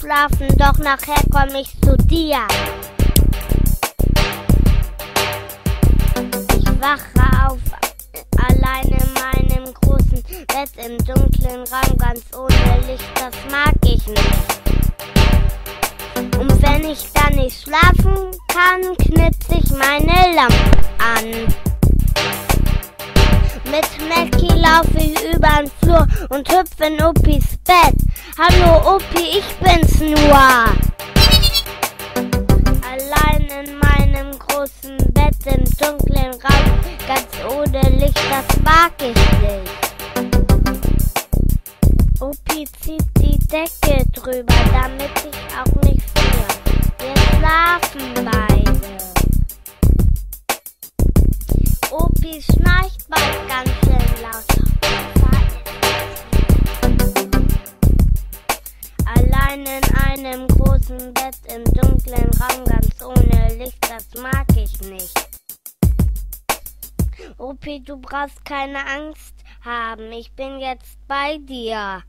schlafen, doch nachher komm ich zu dir. Ich wache auf, allein in meinem großen Bett im dunklen Raum, ganz ohne Licht, das mag ich nicht. Und wenn ich dann nicht schlafen kann, knipse ich meine Lampe an. Mit Mackie laufe ich übern Flur und hüpfe in Oppis Bett. Hallo Oppi, ich bin's nur. Allein in meinem großen Bett im dunklen Raum, ganz ohne Licht, das mag ich nicht. Oppi zieht die Decke drüber, damit ich auch nicht friere. Wir schlafen beide. Oppi schnarcht bald ganz schön laut. Allein in einem großen Bett im dunklen Raum, ganz ohne Licht, das mag ich nicht. Oppi, du brauchst keine Angst haben, ich bin jetzt bei dir.